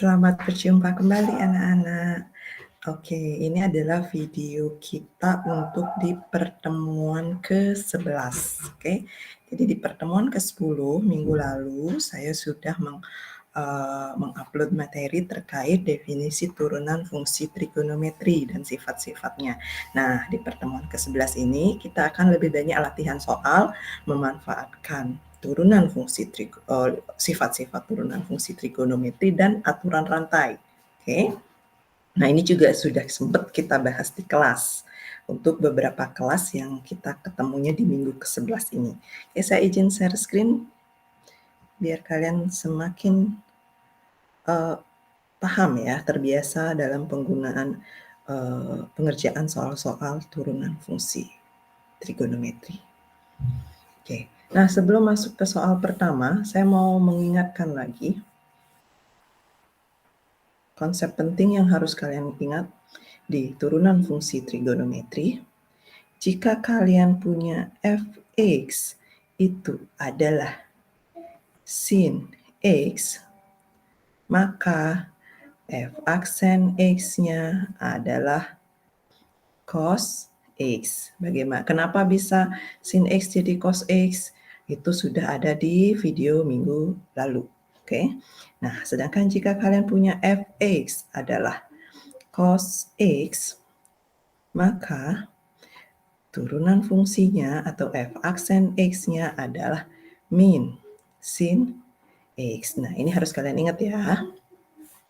Selamat berjumpa kembali anak-anak. Oke, ini adalah video kita untuk di pertemuan ke-11. Oke, jadi di pertemuan ke-10 minggu lalu saya sudah mengupload materi terkait definisi turunan fungsi trigonometri dan sifat-sifatnya. Nah, di pertemuan ke-11 ini kita akan lebih banyak latihan soal memanfaatkan turunan fungsi sifat-sifat turunan fungsi trigonometri dan aturan rantai. Oke. Nah, ini juga sudah sempat kita bahas di kelas untuk beberapa kelas yang kita ketemunya di minggu ke-11 ini. Oke, saya izin share screen biar kalian semakin paham ya, terbiasa dalam penggunaan pengerjaan soal-soal turunan fungsi trigonometri. Oke, nah sebelum masuk ke soal pertama, saya mau mengingatkan lagi konsep penting yang harus kalian ingat di turunan fungsi trigonometri. Jika kalian punya fx itu adalah sin x, maka f aksen x-nya adalah cos x. Bagaimana? Kenapa bisa sin x jadi cos x? Itu sudah ada di video minggu lalu. Oke. Nah, sedangkan jika kalian punya fx adalah cos x, maka turunan fungsinya atau f aksen x-nya adalah min sin x. Nah, ini harus kalian ingat ya.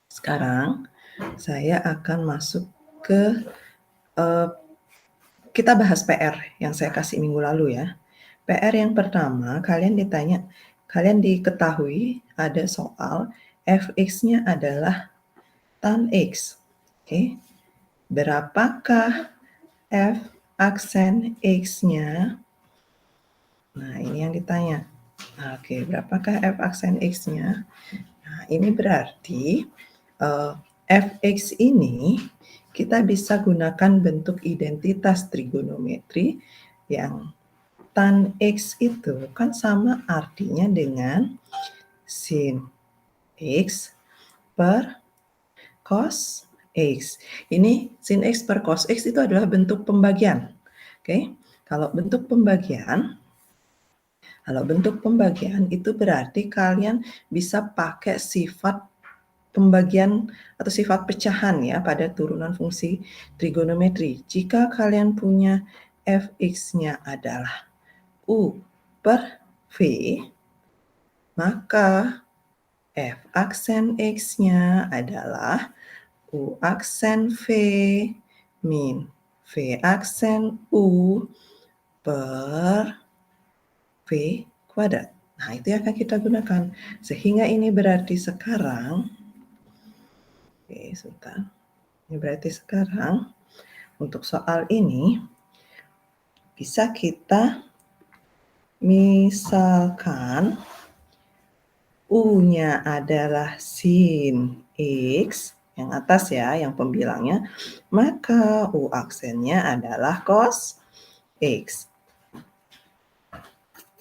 Sekarang saya akan masuk ke kita bahas PR yang saya kasih minggu lalu ya. PR yang pertama, kalian diketahui ada soal fx-nya adalah tan x. Oke. Berapakah f aksen x-nya? Nah, ini yang ditanya. Oke, berapakah f aksen x-nya? Nah, ini berarti fx ini kita bisa gunakan bentuk identitas trigonometri yang tan x itu kan sama artinya dengan sin x per cos x. Ini sin x per cos x itu adalah bentuk pembagian. Oke, kalau bentuk pembagian itu berarti kalian bisa pakai sifat pembagian atau sifat pecahan ya pada turunan fungsi trigonometri. Jika kalian punya fx-nya adalah u per v, maka f aksen x-nya adalah u aksen v min v aksen u per v kuadrat. Nah, itu yang akan kita gunakan. Sehingga ini berarti sekarang, oke, sebentar. Ini berarti sekarang untuk soal ini bisa kita misalkan U-nya adalah sin X, yang atas ya, yang pembilangnya, maka U aksennya adalah cos X.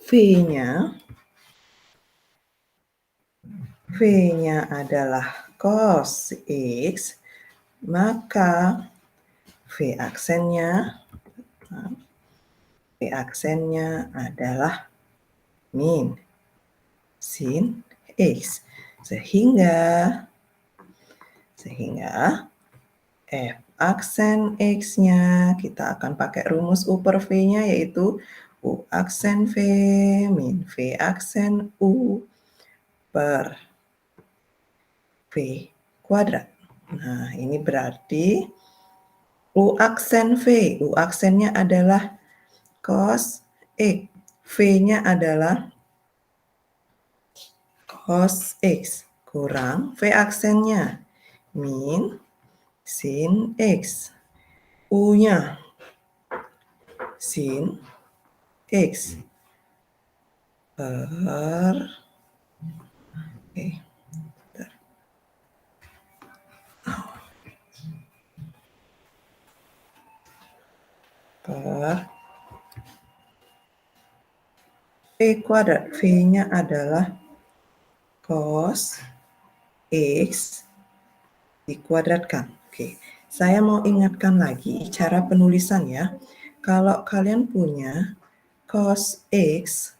V-nya adalah cos X, maka V aksennya adalah min sin X. Sehingga F aksen X-nya kita akan pakai rumus U per V-nya yaitu U aksen V min V aksen U per V kuadrat. Nah, ini berarti U aksen V. U aksennya adalah cos X. V-nya adalah cos X kurang V aksennya min sin X. U-nya sin X per V kuadrat. V-nya adalah cos X dikuadratkan. Oke, saya mau ingatkan lagi cara penulisan ya. Kalau kalian punya cos X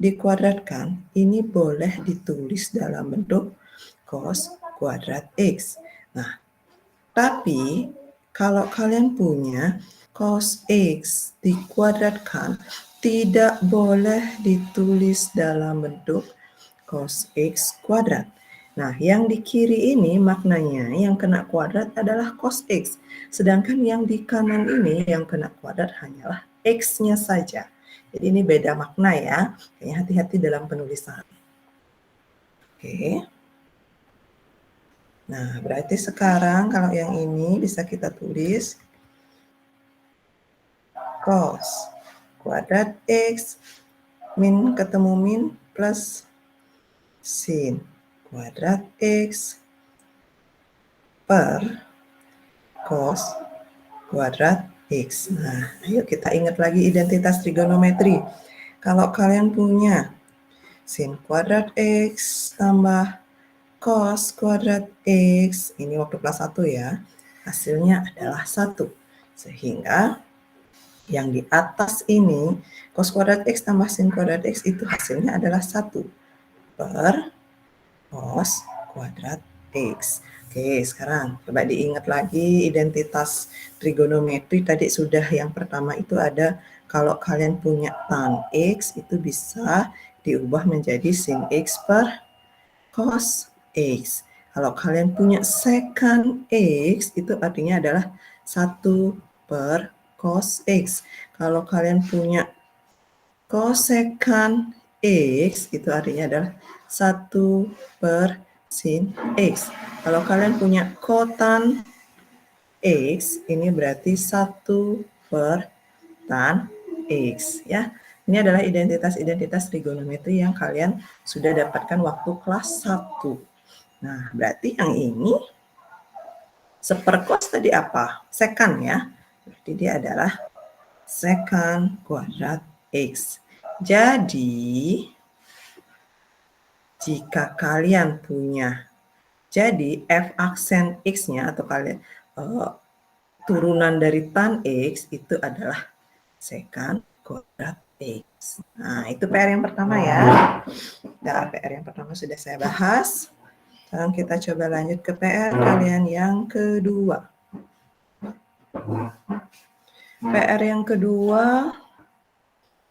dikuadratkan, ini boleh ditulis dalam bentuk cos kuadrat X. Nah, tapi kalau kalian punya cos X dikuadratkan, tidak boleh ditulis dalam bentuk cos X kuadrat. Nah, yang di kiri ini maknanya yang kena kuadrat adalah cos X. Sedangkan yang di kanan ini yang kena kuadrat hanyalah X-nya saja. Jadi ini beda makna ya. Kayaknya hati-hati dalam penulisan. Oke. Nah, berarti sekarang kalau yang ini bisa kita tulis cos kuadrat X min ketemu min plus sin kuadrat X per cos kuadrat X. Nah, ayo kita ingat lagi identitas trigonometri. Kalau kalian punya sin kuadrat X tambah cos kuadrat X, ini waktu kelas 1 ya, hasilnya adalah 1. Sehingga yang di atas ini, cos kuadrat X tambah sin kuadrat X itu hasilnya adalah 1 per cos kuadrat X. Oke, sekarang coba diingat lagi identitas trigonometri. Tadi sudah yang pertama itu ada kalau kalian punya tan X itu bisa diubah menjadi sin X per cos X. Kalau kalian punya secant X itu artinya adalah 1 per cos X. Kalau kalian punya cosecant X itu artinya adalah 1 per sin X. Kalau kalian punya kotan X, ini berarti 1 per tan X. Ya. Ini adalah identitas-identitas trigonometri yang kalian sudah dapatkan waktu kelas 1. Nah, berarti yang ini seperkos tadi apa? Secant ya. Berarti dia adalah secant kuadrat X. Jadi, jika kalian punya, jadi f aksen X-nya atau kalian turunan dari tan X itu adalah secant kuadrat X. Nah, itu PR yang pertama ya. Nah, PR yang pertama sudah saya bahas. Sekarang kita coba lanjut ke PR kalian yang kedua. PR yang kedua,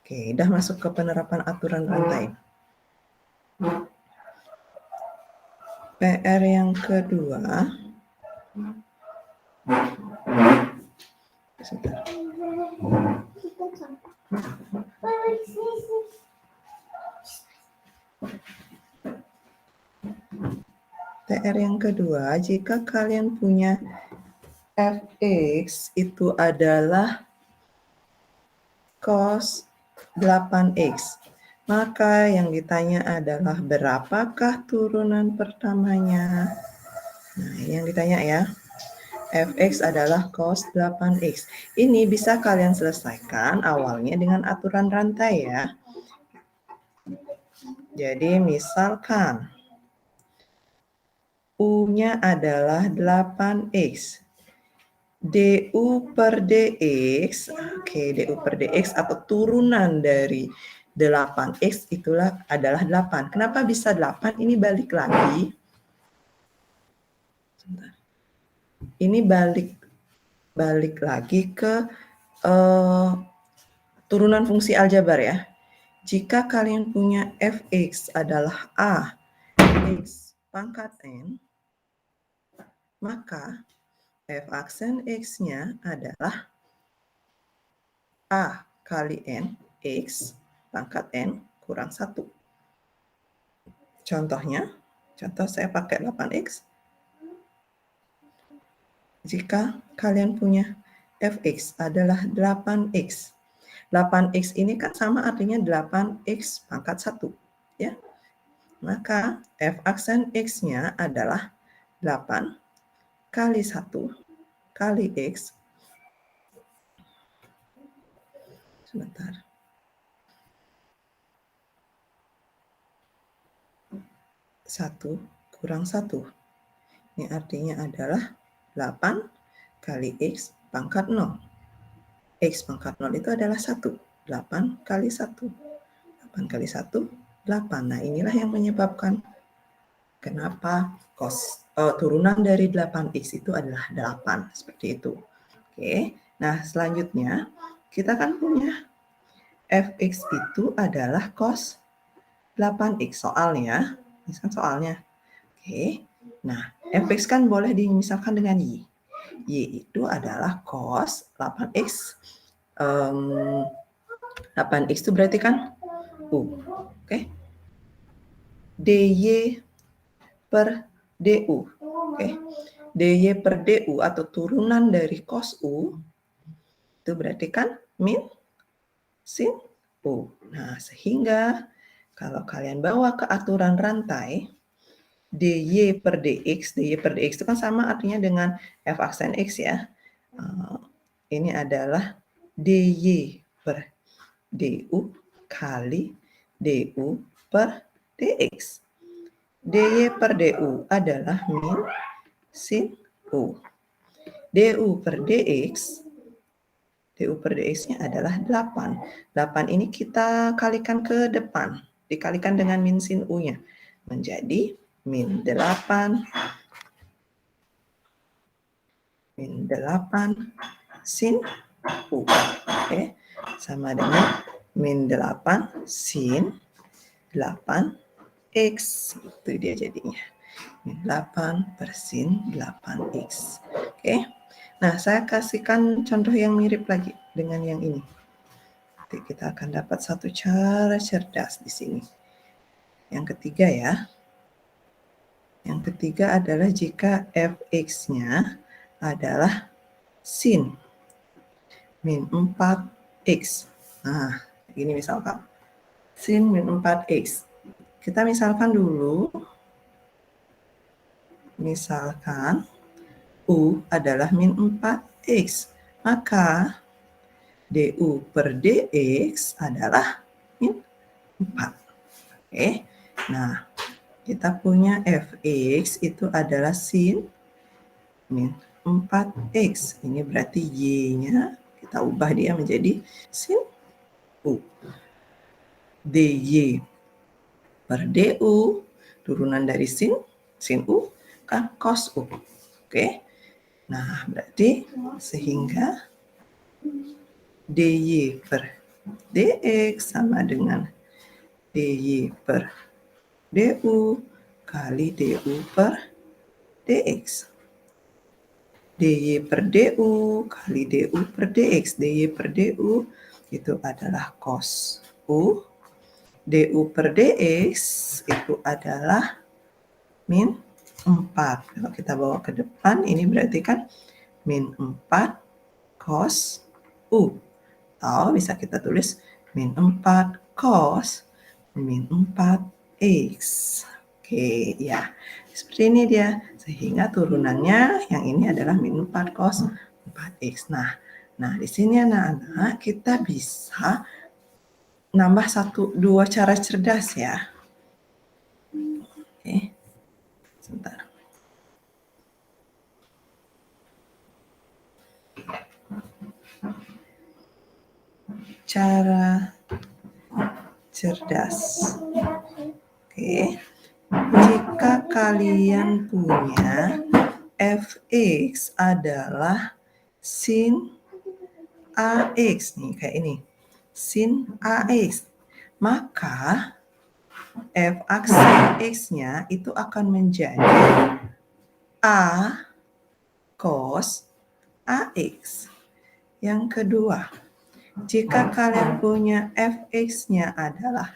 oke, udah masuk ke penerapan aturan rantai. PR yang kedua, sebentar. PR yang kedua, jika kalian punya fx itu adalah cos 8x, maka yang ditanya adalah berapakah turunan pertamanya? Nah, ini yang ditanya ya. Fx adalah cos 8x. Ini bisa kalian selesaikan awalnya dengan aturan rantai ya. Jadi misalkan U-nya adalah 8x. DU per DX, oke, DU per DX atau turunan dari 8X itulah adalah 8. Kenapa bisa 8? Ini balik lagi. Ini balik lagi ke turunan fungsi aljabar ya. Jika kalian punya fx adalah a x pangkat n, maka f aksen x-nya adalah a kali n x pangkat n kurang 1. Contohnya, contoh saya pakai 8x. Jika kalian punya fx adalah 8x. 8x ini kan sama artinya 8x pangkat 1. Ya. Maka f aksen x-nya adalah 8 kali 1 kali x. Sebentar. 1 kurang 1. Ini artinya adalah 8 kali X pangkat 0. X pangkat 0 itu adalah 1. 8 kali 1. 8 kali 1, 8. Nah, inilah yang menyebabkan kenapa turunan dari 8X itu adalah 8. Seperti itu. Oke. Nah, selanjutnya kita kan punya Fx itu adalah cos 8X soalnya. Ini kan soalnya. Oke. Nah, Fx kan boleh dimisalkan dengan Y. Y itu adalah cos 8X. 8X itu berarti kan U. Oke. dy per du. Oke. dy per du atau turunan dari cos U itu berarti kan min sin U. Nah, sehingga kalau kalian bawa ke aturan rantai, dy per dx itu kan sama artinya dengan f aksen x ya. Ini adalah dy per du kali du per dx. dy per du adalah min sin u. du per dx-nya adalah 8. 8 ini kita kalikan ke depan, dikalikan dengan min sin u-nya. Menjadi min 8 sin u. Oke, sama dengan min 8 sin 8x. Itu dia jadinya. Min 8 per sin 8x. Oke. Nah, saya kasihkan contoh yang mirip lagi dengan yang ini. Nanti kita akan dapat satu cara cerdas di sini. Yang ketiga ya. Yang ketiga adalah jika fx-nya adalah sin min 4x. Nah, ini misalkan. Sin min 4x. Kita misalkan dulu. Misalkan U adalah min 4x. Maka du per dx adalah min 4. Oke. Nah, kita punya fx itu adalah sin min 4x. Ini berarti y-nya kita ubah dia menjadi sin u. dy per du turunan dari sin u kan cos u. Oke. Nah, berarti sehingga dy per dx sama dengan dy per du kali du per dx. dy per du kali du per dx. dy per du itu adalah cos u. du per dx itu adalah min 4. Kalau kita bawa ke depan, ini berarti kan min 4 cos U. Atau bisa kita tulis min 4 cos min 4x. Oke, ya. Seperti ini dia. Sehingga turunannya yang ini adalah min 4 cos 4x. Nah, di sini anak-anak kita bisa nambah 2 cara cerdas ya. Oke. Sebentar. Cara cerdas. Oke. Jika kalian punya fx adalah sin ax nih kayak ini. Sin ax. Maka f aksen x-nya itu akan menjadi a cos ax. Yang kedua, jika kalian punya fx-nya adalah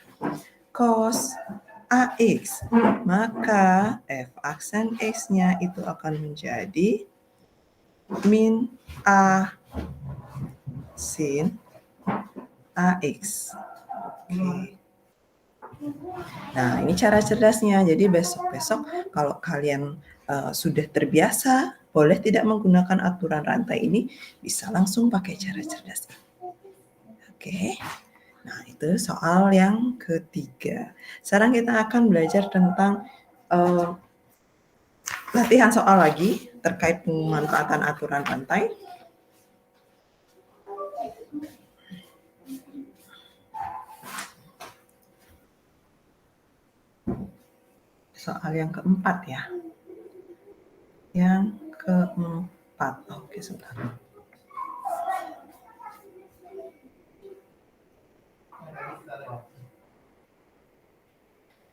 cos ax, maka f aksen x-nya itu akan menjadi min a sin ax. Oke. Nah, ini cara cerdasnya. Jadi besok-besok kalau kalian sudah terbiasa, boleh tidak menggunakan aturan rantai ini, bisa langsung pakai cara cerdas. Oke. Nah, itu soal yang ketiga. Sekarang kita akan belajar tentang latihan soal lagi terkait pemanfaatan aturan rantai. Soal yang keempat ya. Yang keempat. Oke, sebentar.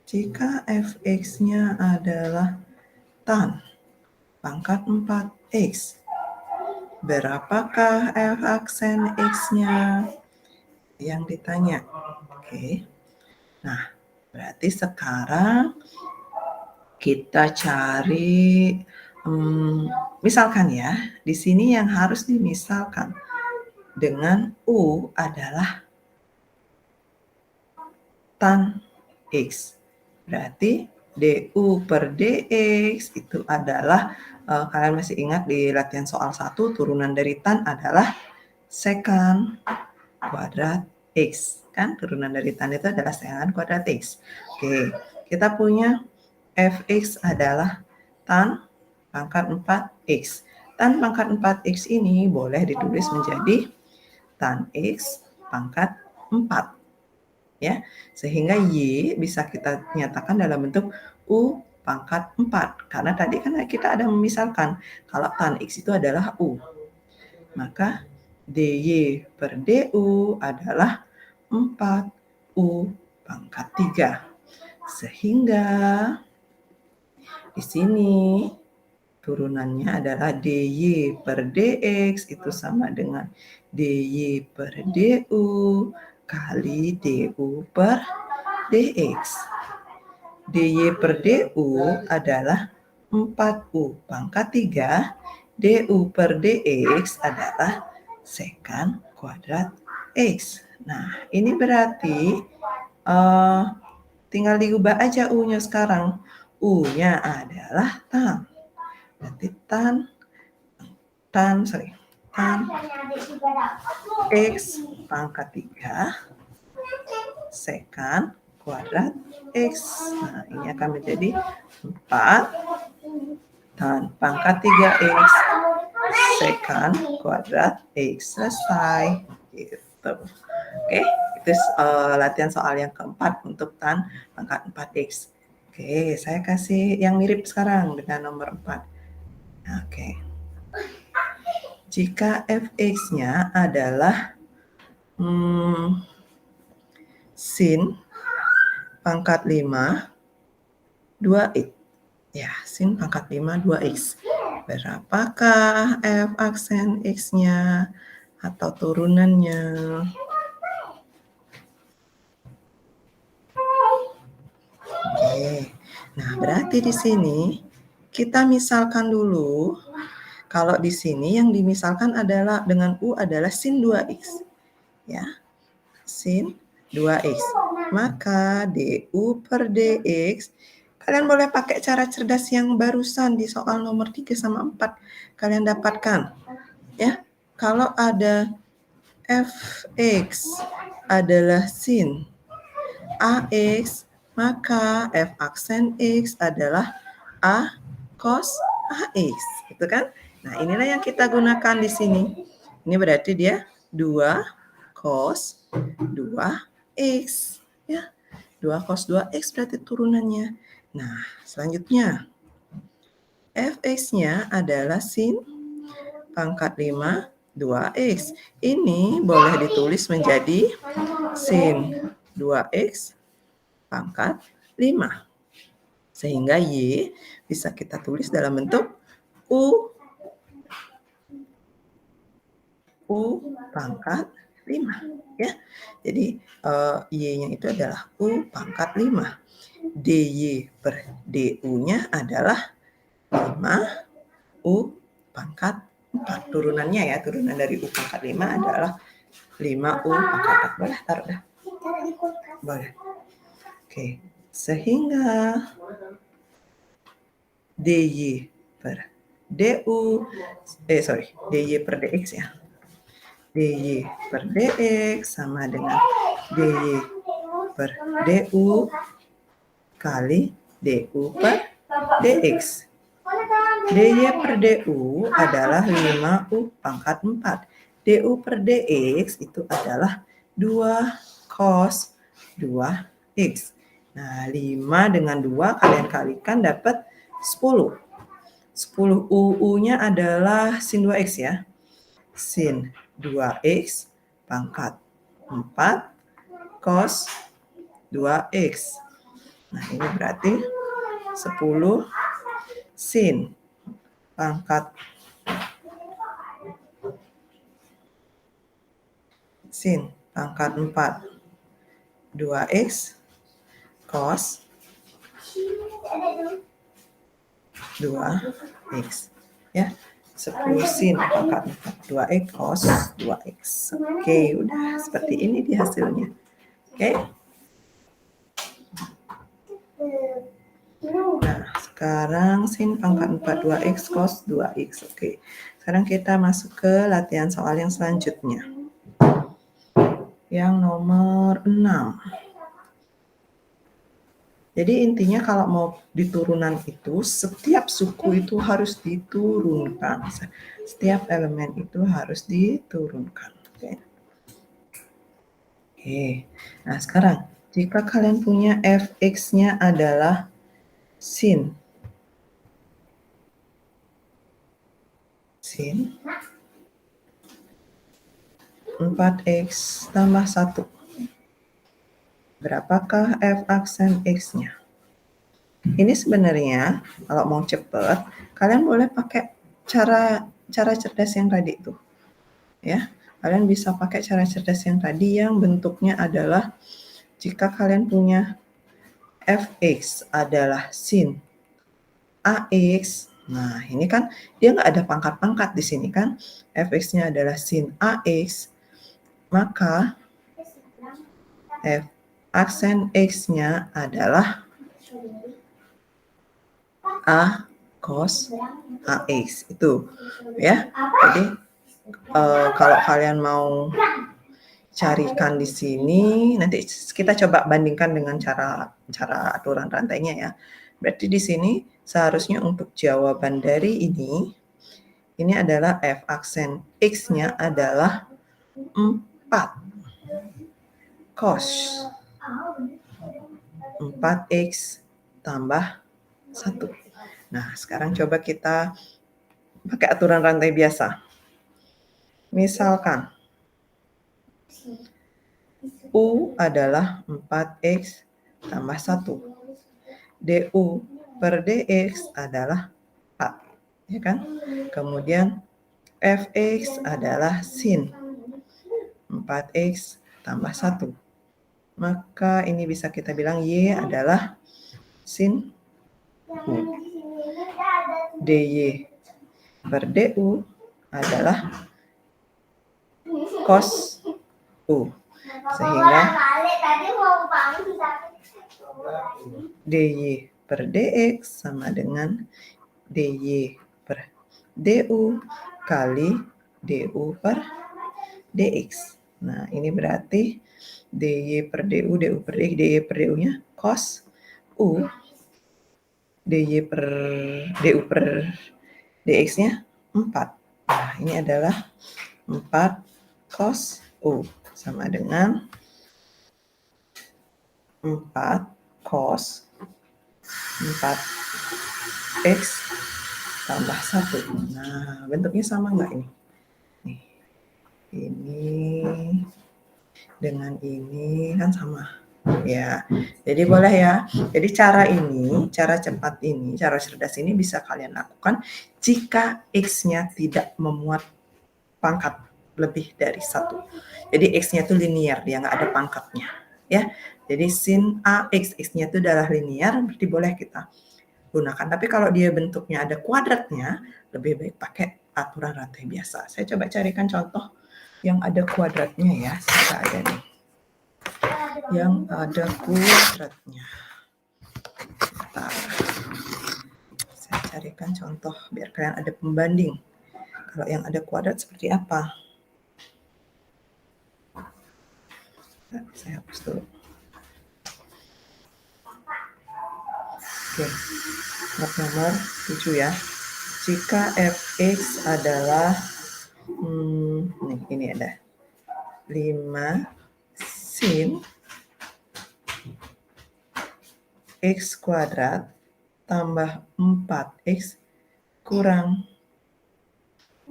Jika fx-nya adalah tan pangkat 4x, berapakah f aksen x-nya? Yang ditanya. Oke. Nah, berarti sekarang kita cari, misalkan ya, di sini yang harus dimisalkan dengan U adalah tan X. Berarti DU per DX itu adalah, kalian masih ingat di latihan soal 1 turunan dari tan adalah sekan kuadrat X. Kan turunan dari tan itu adalah sekan kuadrat X. Oke, kita punya Fx adalah tan pangkat 4x. Tan pangkat 4x ini boleh ditulis menjadi tan x pangkat 4. Ya, sehingga Y bisa kita nyatakan dalam bentuk U pangkat 4. Karena tadi kan kita ada memisalkan kalau tan X itu adalah U. Maka DY per DU adalah 4U pangkat 3. Sehingga di sini turunannya adalah DY per DX itu sama dengan DY per DU kali DU per DX. DY per DU adalah 4U pangkat 3, DU per DX adalah sekan kuadrat X. Nah, ini berarti tinggal diubah aja U-nya sekarang. U-nya adalah tan. Berarti tan X pangkat 3 sekan kuadrat X. Nah, ini akan menjadi 4 tan pangkat 3X sekan kuadrat X. Selesai. Gitu. Oke, itu latihan soal yang keempat untuk tan pangkat 4X. Oke, saya kasih yang mirip sekarang dengan nomor 4. Oke. Jika fx-nya adalah sin pangkat 5 2x. Ya, sin pangkat 5 2x. Berapakah f aksen x-nya atau turunannya? Oke. Nah, berarti di sini kita misalkan dulu. Kalau di sini yang dimisalkan adalah dengan U adalah sin 2x. Ya. Sin 2x. Maka DU per DX, kalian boleh pakai cara cerdas yang barusan di soal nomor 3 sama 4. Kalian dapatkan. Ya. Kalau ada fx adalah sin AX, maka f aksen X adalah A cos AX. Gitu kan? Nah, inilah yang kita gunakan di sini. Ini berarti dia 2 cos 2x. Ya, 2 cos 2x berarti turunannya. Nah, selanjutnya. Fx-nya adalah sin pangkat 5 2x. Ini boleh ditulis menjadi sin 2x pangkat 5. Sehingga Y bisa kita tulis dalam bentuk U pangkat 5. Ya. Jadi Y-nya itu adalah U pangkat 5. DY per DU-nya adalah 5 U pangkat 4. Turunannya ya, turunan dari U pangkat 5 adalah 5 U pangkat 4. Boleh taruh dah. Boleh. Oke, sehingga DY per DU, DY per DX ya. DY per DX sama dengan DY per DU kali DU per DX. DY per DU adalah 5U pangkat 4. DU per DX itu adalah 2 cos 2X. Nah, 5 dengan 2 kalian kalikan dapat 10. 10 UU-nya adalah sin 2X ya. Sin 2X pangkat 4 cos 2X. Nah, ini berarti 10 sin pangkat 4 2X cos 2X ya. 10 sin pangkat 4 2X cos 2X. Oke, udah seperti ini dia hasilnya. Oke. Nah, sekarang sin pangkat 4 2X cos 2X. Oke. Sekarang kita masuk ke latihan soal yang selanjutnya. Yang nomor 6. Jadi intinya kalau mau di turunan itu, setiap suku itu harus diturunkan. Setiap elemen itu harus diturunkan. Oke. Nah, sekarang jika kalian punya fx-nya adalah sin 4x tambah 1. Berapakah f aksen x-nya? Ini sebenarnya kalau mau cepet, kalian boleh pakai cara cerdas yang tadi tuh. Ya, kalian bisa pakai cara cerdas yang tadi yang bentuknya adalah jika kalian punya fx adalah sin ax. Nah, ini kan dia nggak ada pangkat-pangkat di sini kan. Fx-nya adalah sin ax, maka f aksen x-nya adalah a cos ax itu ya. Jadi kalau kalian mau carikan di sini, nanti kita coba bandingkan dengan cara aturan rantainya ya. Berarti di sini seharusnya untuk jawaban dari ini adalah f aksen x-nya adalah 4 cos 4x tambah 1. Nah, sekarang coba kita pakai aturan rantai biasa. Misalkan U adalah 4x tambah 1. DU per DX adalah 4. Ya kan? Kemudian Fx adalah sin 4x tambah 1. Maka ini bisa kita bilang Y adalah sin U. DY per DU adalah cos U. Sehingga DY per DX sama dengan DY per DU kali DU per DX. Nah, ini berarti DY per DU, DU per DX, DY per DU-nya cos U. DY per DU per DX-nya 4. Nah, ini adalah 4 cos U sama dengan 4 cos 4x tambah 1. Nah, bentuknya sama nggak ini? Nih, ini dengan ini kan sama. Ya, jadi boleh ya. Jadi cara cepat ini, cara cerdas ini bisa kalian lakukan jika x-nya tidak memuat pangkat lebih dari 1. Jadi x-nya itu linear, dia nggak ada pangkatnya. Ya, jadi sin ax, x-nya itu adalah linear, berarti boleh kita gunakan. Tapi kalau dia bentuknya ada kuadratnya, lebih baik pakai aturan rantai biasa. Saya coba carikan contoh yang ada kuadratnya ya. Sudah ada nih. Yang ada kuadratnya. Bentar. Saya carikan contoh biar kalian ada pembanding. Kalau yang ada kuadrat seperti apa? Nah, saya hapus dulu. Oke, nomor 7 ya. jika fx adalah ini ada 5 sin x kuadrat tambah 4x kurang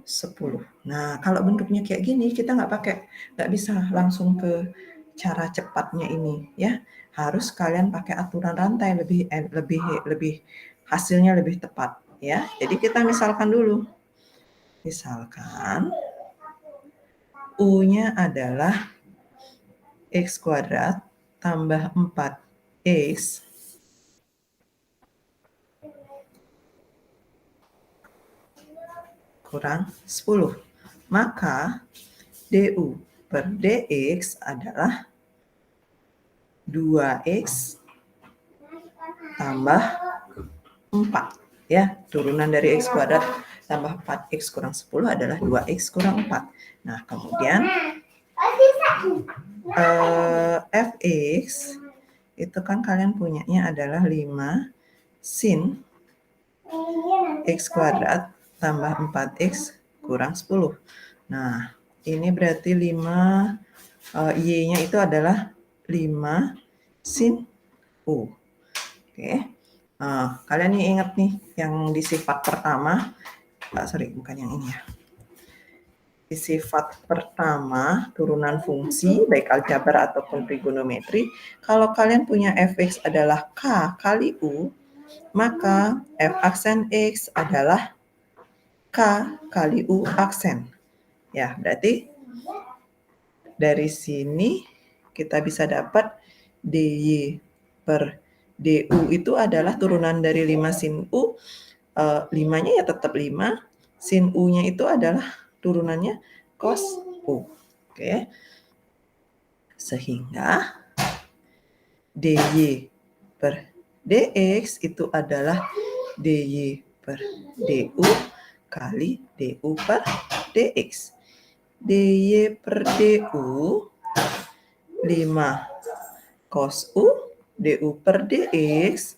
10. Nah, kalau bentuknya kayak gini, kita nggak bisa langsung ke cara cepatnya ini, ya. Harus kalian pakai aturan rantai lebih hasilnya lebih tepat, ya. Jadi kita misalkan dulu. Misalkan U-nya adalah x kuadrat tambah 4x kurang 10. Maka du per dx adalah 2x tambah 4. Ya, turunan dari x kuadrat tambah 4x kurang 10 adalah 2x kurang 4. Nah, kemudian fx itu kan kalian punyanya adalah 5 sin x kuadrat tambah 4x kurang 10. Nah, ini berarti 5, y-nya itu adalah 5 sin U. Oke. Nah, kalian nih ingat nih yang di sifat pertama, bukan yang ini ya. Di sifat pertama, turunan fungsi, baik aljabar ataupun trigonometri, kalau kalian punya fx adalah k kali U, maka f aksen x adalah k kali U aksen. Ya, berarti dari sini kita bisa dapat dy per du itu adalah turunan dari 5 sin U. 5-nya ya tetap 5. Sin U-nya itu adalah turunannya cos U. Oke. Sehingga dy per dx itu adalah dy per du kali du per dx. dy per du 5 cos U, du per dx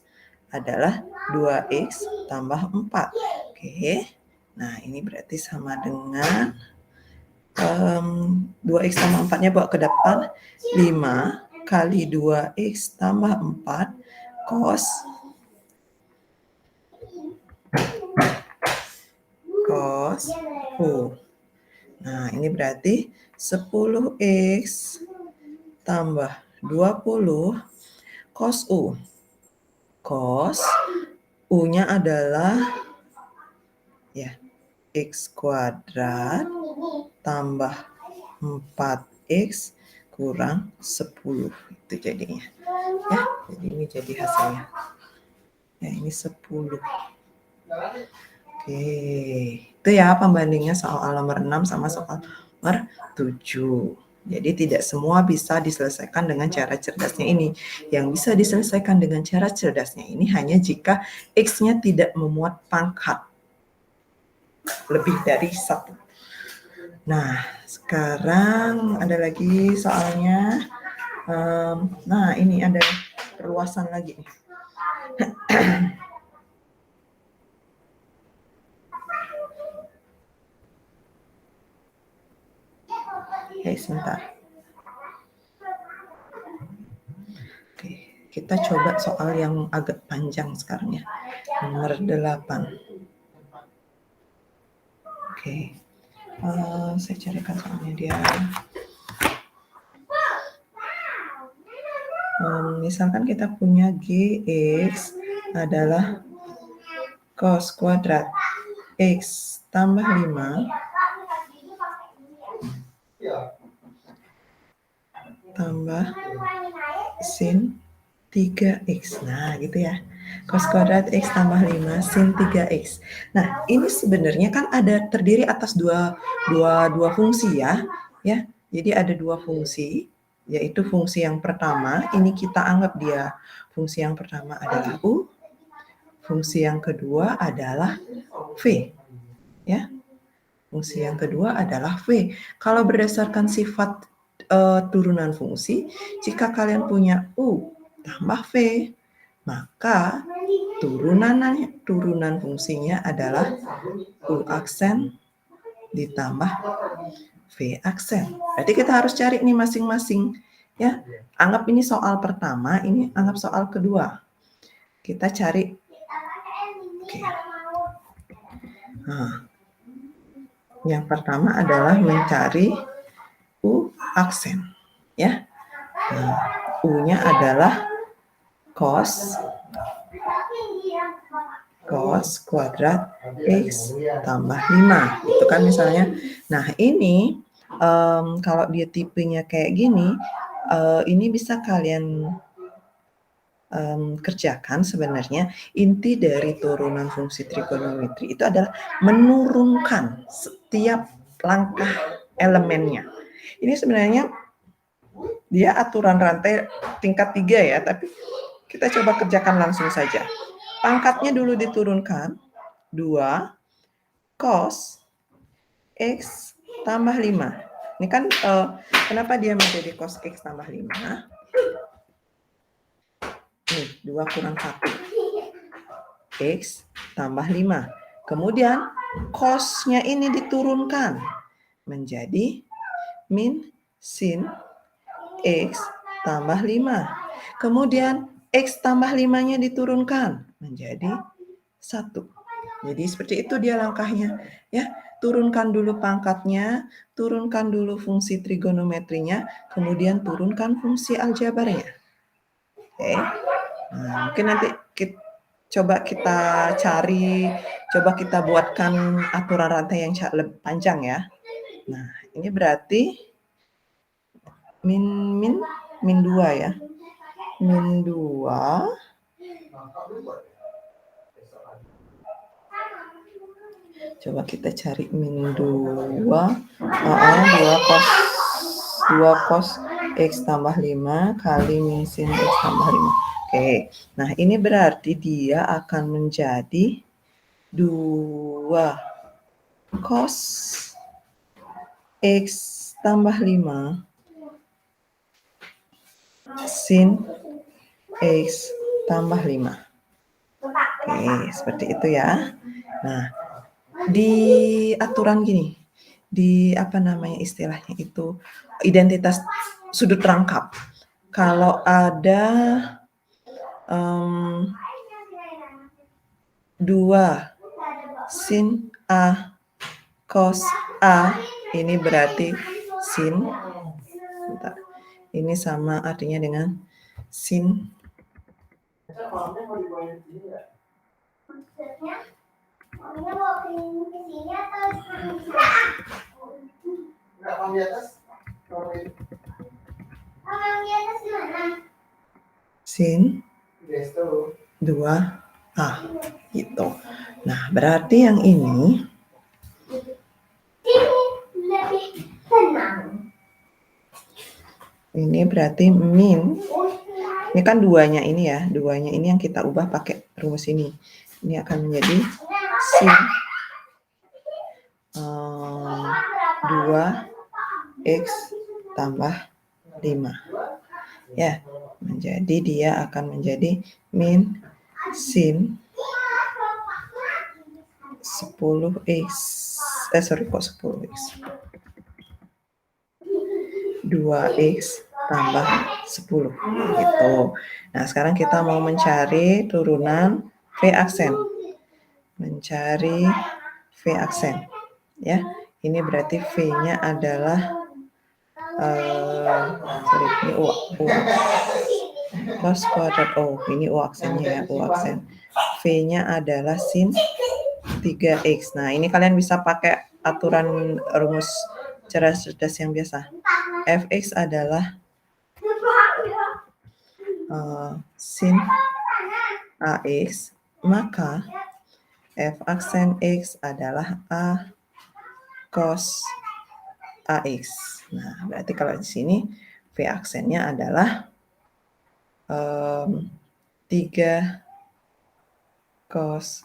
adalah 2x tambah 4. Oke, nah ini berarti sama dengan 2x tambah 4-nya bawa ke depan, 5 kali 2x tambah 4 cos U. Nah, ini berarti 10x tambah 20 cos U. Cos U-nya adalah ya x kuadrat tambah 4x kurang 10. Itu jadinya. Ya, jadi ini jadi hasilnya. Ya, ini 10. Oke, itu ya pembandingnya soal nomor 6 sama soal nomor 7. Jadi tidak semua bisa diselesaikan dengan cara cerdasnya ini. Yang bisa diselesaikan dengan cara cerdasnya ini hanya jika X-nya tidak memuat pangkat lebih dari 1. Nah, sekarang ada lagi soalnya. Nah, ini ada perluasan lagi nih. Oke, sebentar. Oke, kita coba soal yang agak panjang sekarang ya. Nomor 8. Oke, saya carikan soalnya dia. Misalkan kita punya gx adalah cos kuadrat x tambah 5 tambah sin 3x. Nah, gitu ya. Cos kuadrat x tambah 5 sin 3x. Nah, ini sebenarnya kan ada terdiri atas dua fungsi ya. Ya. Jadi ada dua fungsi, yaitu fungsi yang pertama, ini kita anggap dia fungsi yang pertama adalah U, fungsi yang kedua adalah V. Ya. Fungsi yang kedua adalah V. Kalau berdasarkan sifat turunan fungsi, jika kalian punya U tambah V, maka turunan fungsinya adalah U aksen ditambah V aksen. Berarti kita harus cari nih masing-masing. Ya, anggap ini soal pertama, ini anggap soal kedua. Kita cari. Oke. Nah, yang pertama adalah mencari U aksen. Ya, nah, U-nya adalah cos kuadrat X tambah 5. Itu kan misalnya. Nah, ini kalau dia tipenya kayak gini, ini bisa kalian kerjakan sebenarnya. Inti dari turunan fungsi trigonometri itu adalah menurunkan setiap langkah elemennya. Ini sebenarnya dia aturan rantai tingkat 3 ya, tapi kita coba kerjakan langsung saja. Pangkatnya dulu diturunkan, 2 cos X tambah 5. Ini kan kenapa dia menjadi cos X tambah 5? Nih, 2 kurang 1. X tambah 5. Kemudian cos-nya ini diturunkan menjadi min sin X tambah 5. Kemudian X tambah 5-nya diturunkan menjadi 1. Jadi seperti itu dia langkahnya. Ya, turunkan dulu pangkatnya, turunkan dulu fungsi trigonometrinya, kemudian turunkan fungsi aljabarnya. Oke. Nah, mungkin nanti coba kita cari, coba kita buatkan aturan rantai yang lebih panjang ya. Nah, ini berarti min 2 ya. Min 2 coba kita cari min 2 2 cos X tambah 5 kali min sin X tambah 5. Oke, nah ini berarti dia akan menjadi 2 cos X tambah 5 sin X tambah 5. Oke, seperti itu ya. Nah, di aturan gini, di apa namanya istilahnya itu, identitas sudut rangkap. Kalau ada 2 sin A cos A, ini berarti sin, bentar, ini sama artinya dengan sin sin 2A gitu. Nah, berarti yang ini berarti min, ini kan duanya ini ya, duanya ini yang kita ubah pakai rumus ini. Ini akan menjadi sin 2x tambah 5. Ya, menjadi dia akan menjadi min sin 10x. Sorry, kok 10x. 2x tambah 10 gitu. Nah, sekarang kita mau mencari turunan V aksen. Mencari V aksen. Ya, ini berarti V-nya adalah ini U cos kuadrat ini U aksennya ya, U aksen. V-nya adalah sin 3x. Nah, ini kalian bisa pakai aturan rumus cerdas yang biasa. Fx adalah sin AX, maka F aksen X adalah A cos AX. Nah, berarti kalau di sini V aksennya adalah 3 cos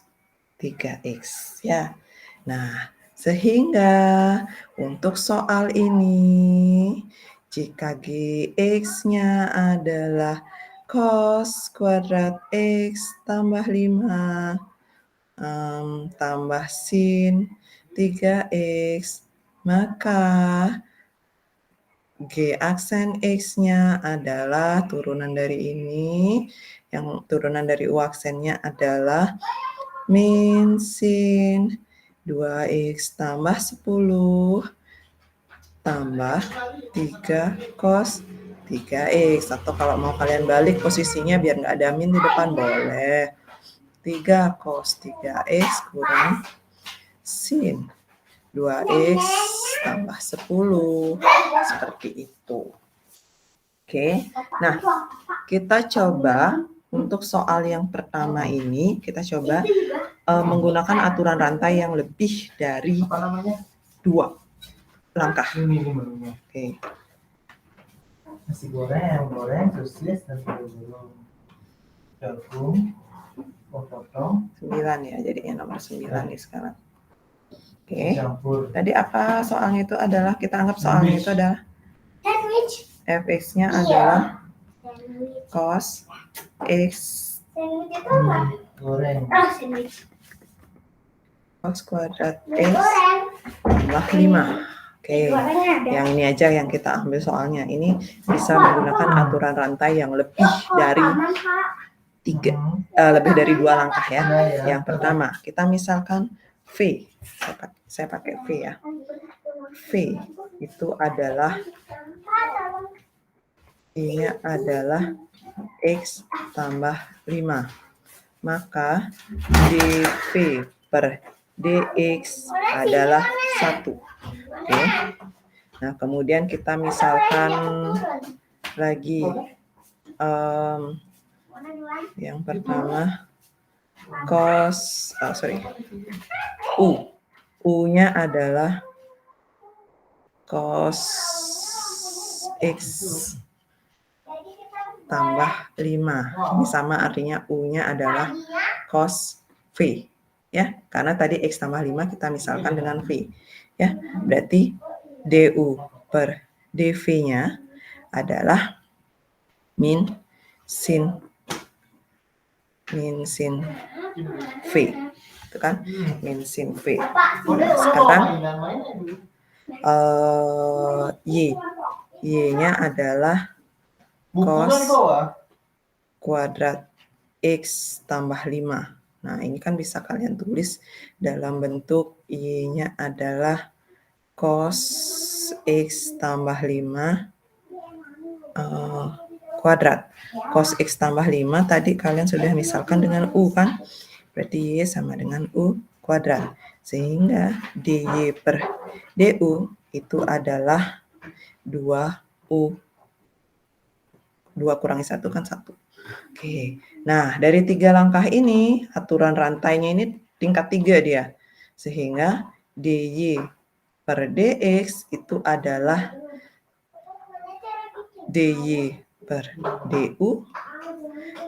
3x ya. Nah, sehingga untuk soal ini jika Gx-nya adalah cos kuadrat X tambah 5 tambah sin 3X, maka G aksen X-nya adalah turunan dari ini, yang turunan dari U aksennya adalah min sin 2X tambah 10 tambah 3 cos 3X. Atau kalau mau kalian balik posisinya biar nggak ada min di depan boleh. 3 cos 3X kurang sin 2X tambah 10. Seperti itu. Oke, nah kita coba untuk soal yang pertama ini, kita coba menggunakan aturan rantai yang lebih dari 2 langkah. Oke. Nasi goreng, sosis, dan telur jagung, potong. 9 ya, jadinya nomor 9 nih sekarang. Oke. Campur. Tadi apa soalnya itu adalah, kita anggap soalnya itu adalah fx-nya adalah cos x Goreng. cos kuadrat x tambah 5. Oke, yang ini aja yang kita ambil soalnya. Ini bisa menggunakan aturan rantai yang lebih dari 2 langkah ya. Yang pertama, kita misalkan V. Saya pakai V ya. V itu adalah I-nya adalah X tambah 5. Maka dV per dx adalah 1. Oke. Nah, kemudian kita misalkan lagi yang pertama cos U-nya adalah cos X tambah 5. Ini sama artinya U-nya adalah cos V. Ya, karena tadi X tambah 5 kita misalkan dengan V. Ya, berarti DU per DV-nya adalah min sin V. Itu kan min sin V. Nah, sekarang Y-nya adalah cos kuadrat X tambah 5. Nah, ini kan bisa kalian tulis dalam bentuk Y-nya adalah cos X tambah 5 kuadrat. Cos X tambah 5 tadi kalian sudah misalkan dengan U kan? Berarti Y sama dengan U kuadrat. Sehingga DY per DU itu adalah 2U. 2 kurangi 1 kan 1. Oke. Nah, dari 3 langkah ini, aturan rantainya ini tingkat 3 dia. Sehingga DY per DX itu adalah DY per DU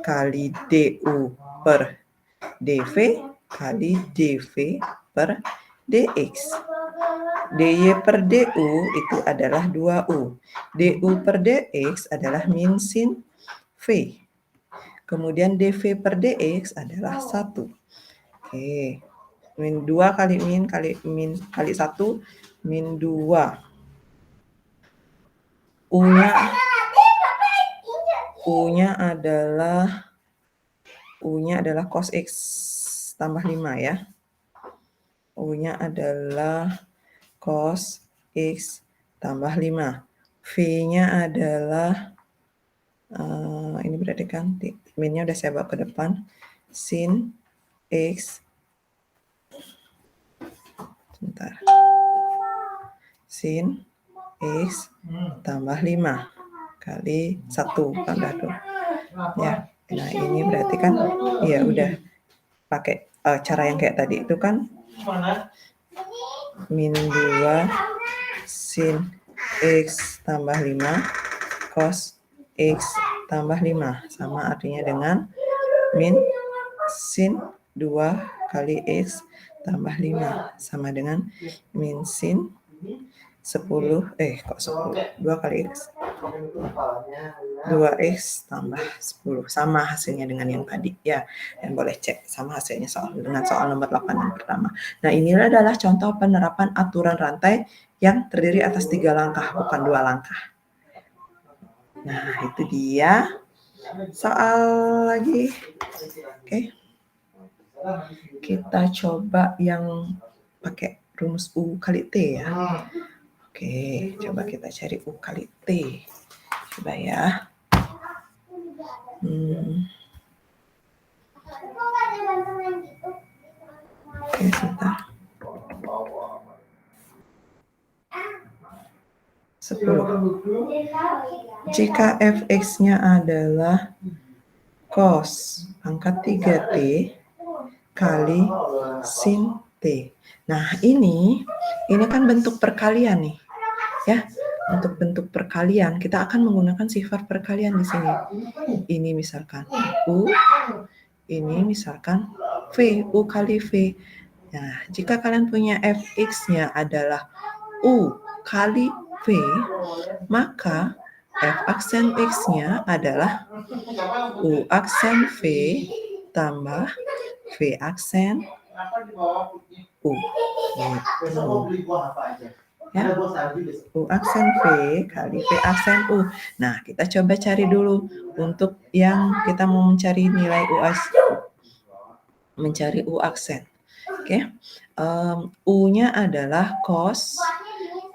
kali DU per DV kali DV per DX. DY per DU itu adalah 2U. DU per DX adalah min sin V. Kemudian DV per DX adalah 1. Oke. Min 2 kali min kali 1, min 2. U-nya adalah cos X tambah 5 ya. U-nya adalah cos X tambah 5. V-nya adalah, ini berarti kan, min-nya udah saya bawa ke depan, sin X, sebentar, sin X tambah 5 kali 1, kan udah tuh. Ya, nah ini berarti kan, ya udah pakai cara yang kayak tadi itu kan, min 2 sin X tambah 5 cos X tambah 5. Sama artinya dengan min sin 2 kali X tambah 5. Sama dengan min sin 10, 2 kali X 2x tambah 10. Sama hasilnya dengan yang tadi ya. Dan boleh cek sama hasilnya dengan soal nomor 8 yang pertama. Nah, ini adalah contoh penerapan aturan rantai yang terdiri atas 3 langkah, bukan 2 langkah. Nah, itu dia soal lagi. Oke. Kita coba yang pakai rumus U kali T ya. Oke, coba kita cari U kali T. Coba ya. Oke, sebentar. 10. Jika fx-nya adalah cos pangkat 3t kali sin t. Nah, ini kan bentuk perkalian nih. Ya, untuk bentuk perkalian kita akan menggunakan sifat perkalian di sini. Ini misalkan U, ini misalkan V, U kali V. Nah, jika kalian punya fx-nya adalah U kali V, maka f aksen x-nya adalah U aksen V tambah V aksen U. Ya, U aksen V kali V aksen U. Nah, kita coba cari dulu untuk yang kita mau mencari nilai mencari U aksen. Oke, U-nya adalah cos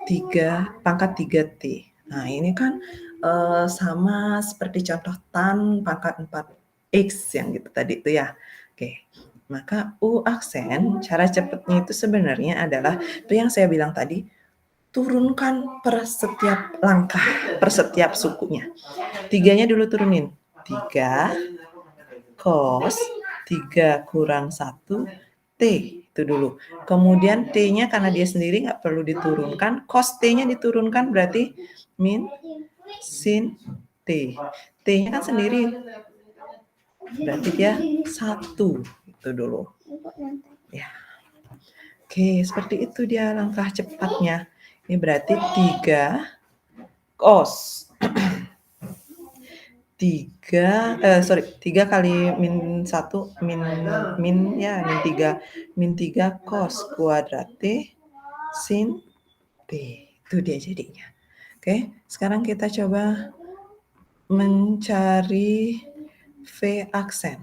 3 pangkat 3T. Nah, ini kan sama seperti contoh tan pangkat 4X yang gitu tadi itu ya. Oke, maka U aksen, cara cepatnya itu sebenarnya adalah itu yang saya bilang tadi, turunkan per setiap langkah, per setiap sukunya. 3-nya dulu turunin. 3 cos 3 kurang 1 T itu dulu. Kemudian T-nya karena dia sendiri nggak perlu diturunkan, cos T-nya diturunkan berarti min sin T. T-nya kan sendiri berarti dia 1 itu dulu. Ya. Oke, seperti itu dia langkah cepatnya. Ini berarti 3 cos 3 kali min 1 min 3 cos kuadrat T sin T. Itu dia jadinya. Oke, sekarang kita coba mencari V aksen.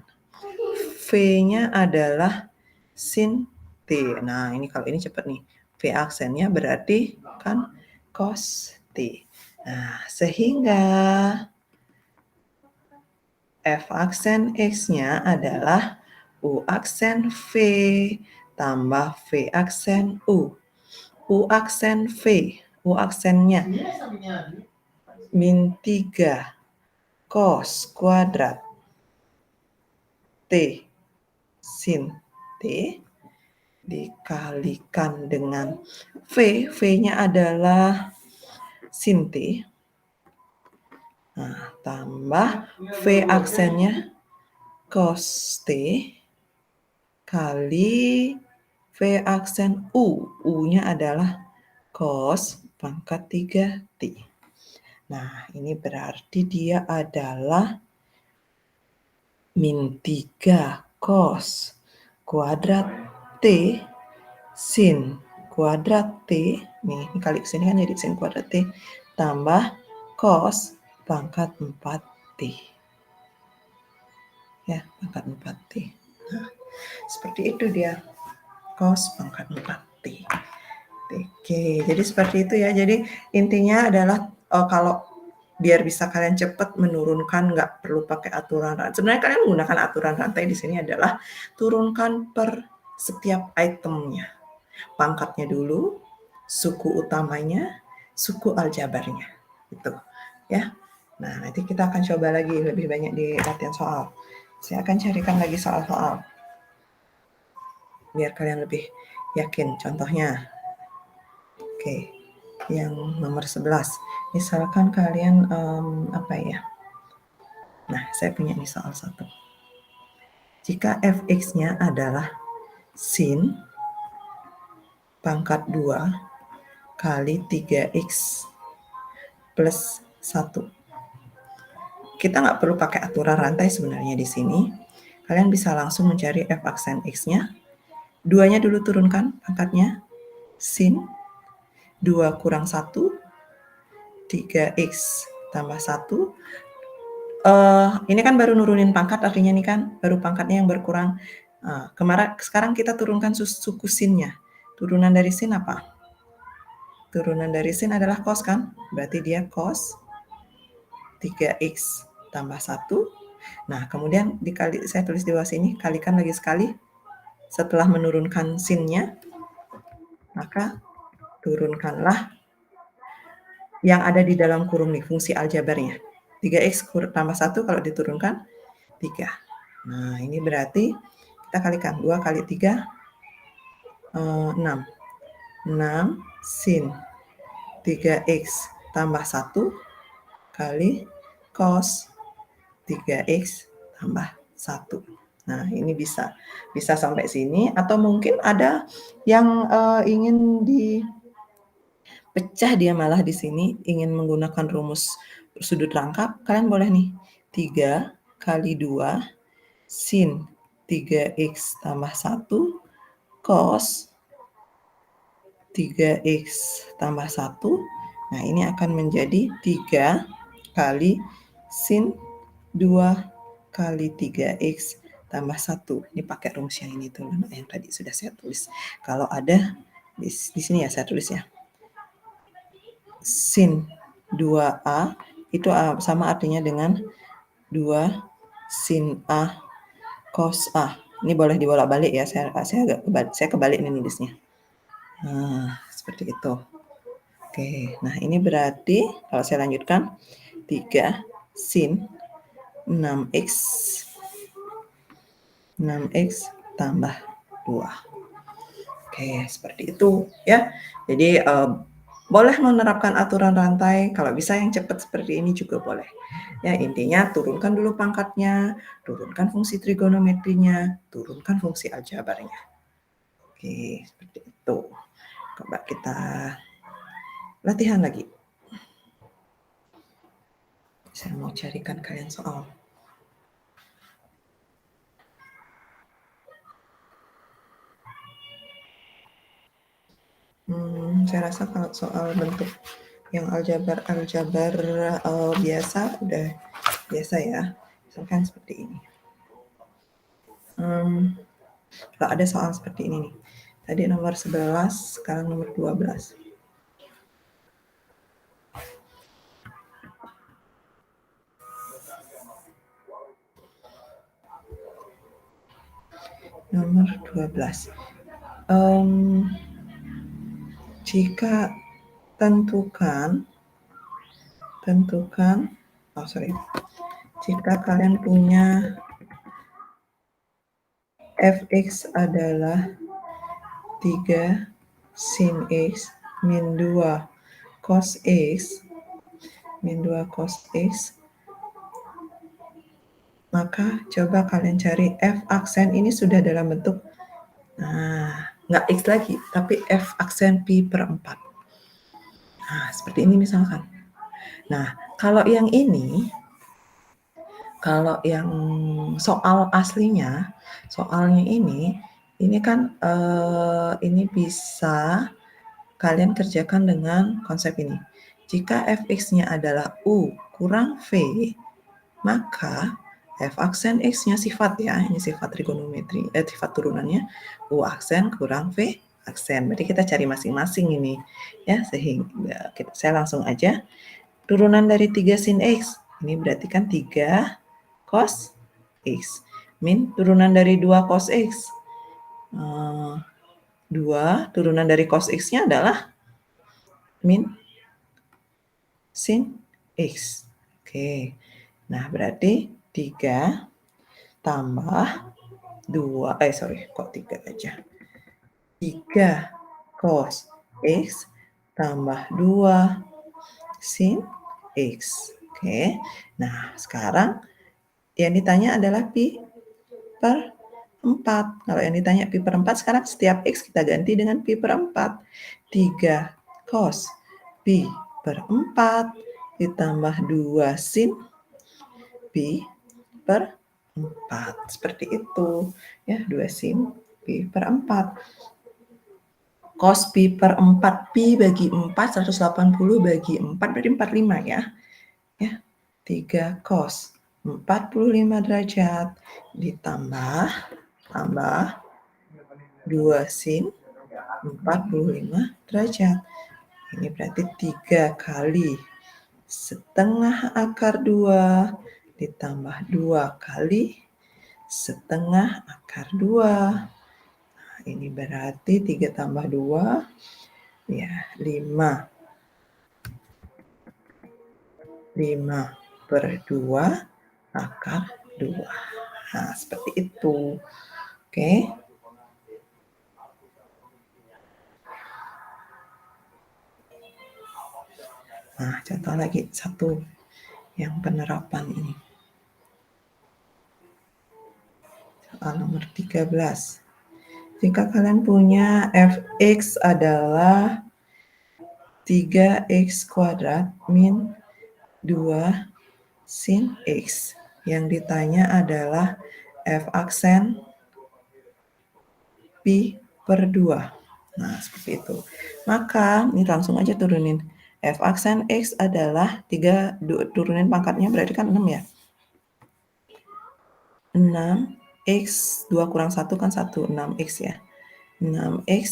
V-nya adalah sin T. Nah, ini kalau ini cepat nih. V aksennya berarti kan cos T. Nah, sehingga F aksen X-nya adalah U aksen V tambah V aksen U. U aksen V, U aksennya min 3 cos kuadrat T sin T dikalikan dengan V, V-nya adalah sin T. Nah, tambah V aksennya cos T kali V aksen U. U-nya adalah cos pangkat 3T. Nah, ini berarti dia adalah min 3 cos kuadrat T sin kuadrat T. Nih, ini kali kesini kan jadi sin kuadrat T tambah cos pangkat 4T. Ya, pangkat 4T. Nah, seperti itu dia. Cos pangkat 4T. Oke, jadi seperti itu ya. Jadi intinya adalah kalau biar bisa kalian cepat menurunkan, nggak perlu pakai aturan rantai. Sebenarnya kalian menggunakan aturan rantai di sini adalah turunkan per setiap itemnya. Pangkatnya dulu, suku utamanya, suku aljabarnya. Gitu. Ya. Nah, nanti kita akan coba lagi lebih banyak di latihan soal. Saya akan carikan lagi soal-soal. Biar kalian lebih yakin. Contohnya. Oke. Yang nomor 11. Misalkan kalian apa ya? Nah, saya punya ini soal 1. Jika fx-nya adalah sin pangkat 2 kali 3x plus Kita nggak perlu pakai aturan rantai sebenarnya di sini. Kalian bisa langsung mencari f aksen x-nya. 2-nya dulu turunkan pangkatnya. Sin 2 kurang 1, 3x tambah 1. Ini kan baru nurunin pangkat, artinya ini kan baru pangkatnya yang berkurang. Sekarang kita turunkan suku sinnya. Turunan dari sin apa? Turunan dari sin adalah cos kan? Berarti dia cos 3x tambah 1. Nah, kemudian saya tulis di bawah sini, kalikan lagi sekali. Setelah menurunkan sinnya, maka turunkanlah yang ada di dalam kurung nih, fungsi aljabarnya. 3x tambah 1 kalau diturunkan 3. Nah, ini berarti kita kalikan 2 kali 3, 6. 6 sin 3x tambah 1 kali cos 3x tambah 1. Nah, ini bisa sampai sini, atau mungkin ada yang ingin dipecah dia malah di sini, ingin menggunakan rumus sudut rangkap, kalian boleh nih, 3 kali 2 sin 3x tambah 1 cos 3x tambah 1. Nah, ini akan menjadi 3 kali sin 2 kali 3x tambah 1. Ini pakai rumus yang ini tuh, yang tadi sudah saya tulis. Kalau ada di sini ya saya tulis ya. Sin 2a itu sama artinya dengan 2 sin a cos a. Ini boleh dibolak-balik ya, saya kebalik nih nulisnya. Nah, seperti itu. Oke, nah ini berarti kalau saya lanjutkan 3 sin 6x tambah 2. Oke, seperti itu ya. Jadi boleh menerapkan aturan rantai, kalau bisa yang cepat seperti ini juga boleh. Ya, intinya turunkan dulu pangkatnya, turunkan fungsi trigonometrinya, turunkan fungsi aljabarnya. Oke, seperti itu. Coba kita latihan lagi. Saya mau carikan kalian soal. Saya rasa kalau soal bentuk yang aljabar biasa udah biasa ya. Misalkan seperti ini. Kalau ada soal seperti ini nih. Tadi nomor 11, sekarang nomor 12. Nomor 12. Jika jika kalian punya fx adalah 3 sin x min 2 cos x, maka coba kalian cari f aksen ini sudah dalam bentuk, nggak x lagi, tapi f aksen pi per 4. Nah, seperti ini misalkan. Nah, kalau yang ini, kalau yang soal aslinya, soalnya ini kan ini bisa kalian kerjakan dengan konsep ini. Jika fx-nya adalah u kurang v, maka f aksen x-nya sifat ya, ini sifat trigonometri, sifat turunannya u aksen kurang v aksen. Berarti kita cari masing-masing ini ya, sehingga saya langsung aja. Turunan dari 3 sin x, ini berarti kan 3 cos x, min turunan dari 2 cos x. 2 turunan dari cos x-nya adalah min sin x. Oke, nah berarti 3 tambah 2, kok 3 aja. 3 cos x tambah 2 sin x. Oke, nah sekarang yang ditanya adalah pi per 4. Kalau yang ditanya pi per 4, sekarang setiap x kita ganti dengan pi per 4. 3 cos pi per 4, pi ditambah 2 sin pi per 4. Seperti itu. Ya, 2 sin pi per 4. Cos pi per 4, pi bagi 4, 180 bagi 4, berarti 45 ya. Ya, 3 cos 45 derajat ditambah 2 sin 45 derajat. Ini berarti 3 kali setengah akar 2 ditambah 2 kali setengah akar 2. Nah, ini berarti 3 tambah 2, ya 5. 5 per 2 akar 2. Nah, seperti itu. Oke. Nah, contoh lagi satu yang penerapan ini. Soal nomor 13. Jika kalian punya fx adalah 3x kuadrat min 2 sin x. Yang ditanya adalah f aksen pi per 2. Nah, seperti itu. Maka, ini langsung aja turunin. F aksen x adalah 3, turunin pangkatnya berarti kan 6 ya. 6, x, 2 kurang 1 kan 1, 6x ya. 6x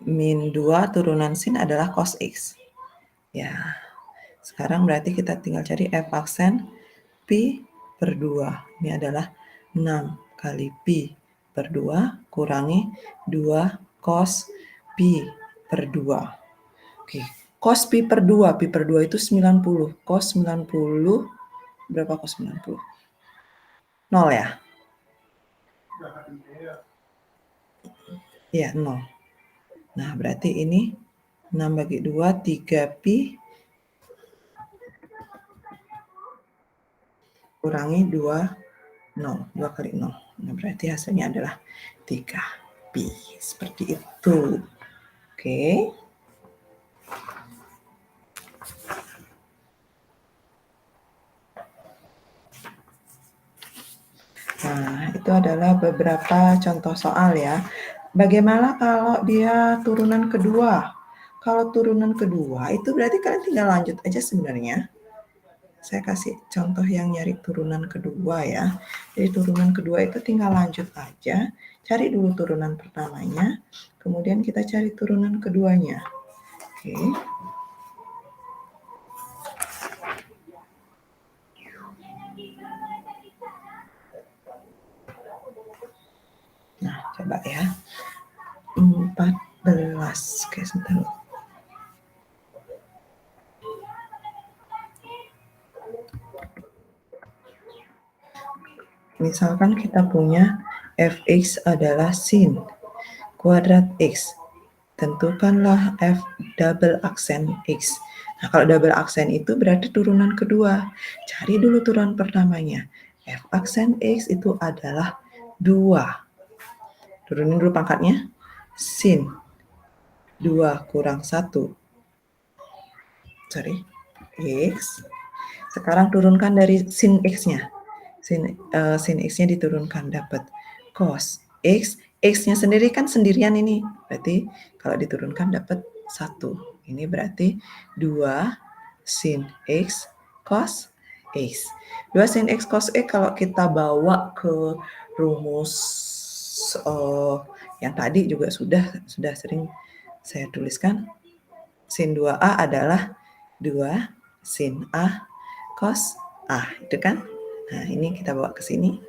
min 2 turunan sin adalah cos x. Ya, sekarang berarti kita tinggal cari f aksen pi per 2. Ini adalah 6 kali pi per 2 kurangi 2 cos pi per 2. Oke, cos pi per 2. Pi per 2 itu 90. Cos 90, berapa cos 90? 0 ya? Iya, 0. Nah, berarti ini 6 bagi 2, 3 pi kurangi 2, 0. 2 kali 0. Nah, berarti hasilnya adalah 3 pi. Seperti itu. Oke. Nah, itu adalah beberapa contoh soal ya. Bagaimana kalau dia turunan kedua? Kalau turunan kedua, itu berarti kalian tinggal lanjut aja sebenarnya. Saya kasih contoh yang nyari turunan kedua ya. Jadi turunan kedua itu tinggal lanjut aja. Cari dulu turunan pertamanya, kemudian kita cari turunan keduanya. Oke. Nah, coba ya. 14. Oke, sebentar. Misalkan kita punya fx adalah sin kuadrat x. Tentukanlah f double aksen x. Nah, kalau double aksen itu berarti turunan kedua. Cari dulu turunan pertamanya. F aksen x itu adalah 2. Turunin dulu pangkatnya. Sin 2 kurang 1. Sorry. X. Sekarang turunkan dari sin x-nya. Sin x-nya diturunkan, dapat cos x. X-nya sendiri kan sendirian ini. Berarti kalau diturunkan dapat 1. Ini berarti 2 sin x cos x. 2 sin x cos x kalau kita bawa ke rumus yang tadi juga sudah sering saya tuliskan. Sin 2a adalah 2 sin a cos a, itu kan? Nah, ini kita bawa ke sini.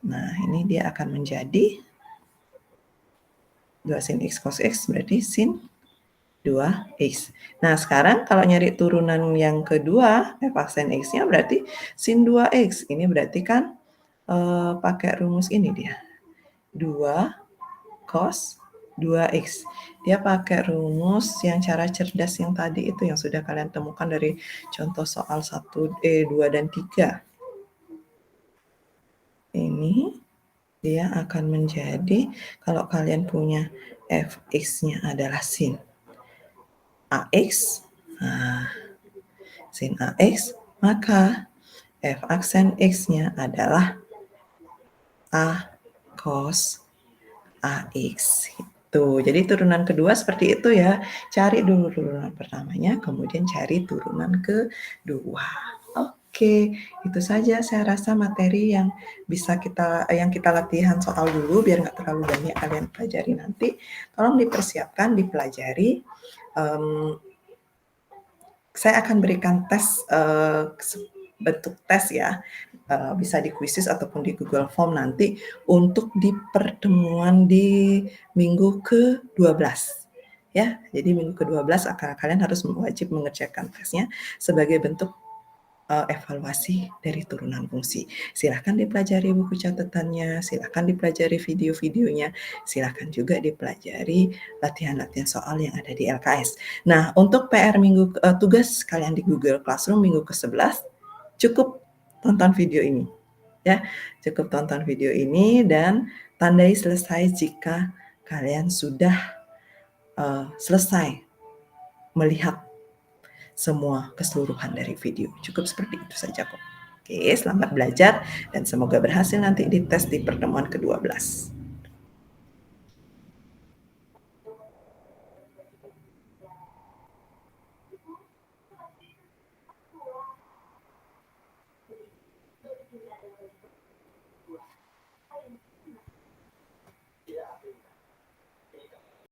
Nah, ini dia akan menjadi 2 sin x cos x berarti sin 2x. Nah, sekarang kalau nyari turunan yang kedua, f aksen x-nya berarti sin 2x. Ini berarti kan pakai rumus ini dia. 2 cos 2x. Dia pakai rumus yang cara cerdas yang tadi itu yang sudah kalian temukan dari contoh soal 1, 2, dan 3. Ini dia akan menjadi, kalau kalian punya fx-nya adalah sin ax, nah, sin AX, maka F aksen X-nya adalah A cos AX. Tuh, jadi turunan kedua seperti itu ya. Cari dulu turunan pertamanya, kemudian cari turunan kedua. Oke, itu saja saya rasa materi yang yang kita latihan soal dulu biar nggak terlalu banyak kalian pelajari nanti. Tolong dipersiapkan, dipelajari. Saya akan berikan tes bentuk tes ya, bisa di Quizizz ataupun di Google Form nanti untuk di pertemuan di minggu ke-12 ya. Jadi minggu ke-12 kalian harus wajib mengerjakan tesnya sebagai bentuk evaluasi dari turunan fungsi. Silahkan dipelajari buku catatannya, silahkan dipelajari video-videonya, silahkan juga dipelajari latihan-latihan soal yang ada di LKS. Nah, untuk PR tugas kalian di Google Classroom minggu ke-11, cukup tonton video ini. Ya, cukup tonton video ini dan tandai selesai jika kalian sudah selesai melihat semua keseluruhan dari video. Cukup seperti itu saja kok. Oke, selamat belajar dan semoga berhasil nanti di tes di pertemuan ke-12.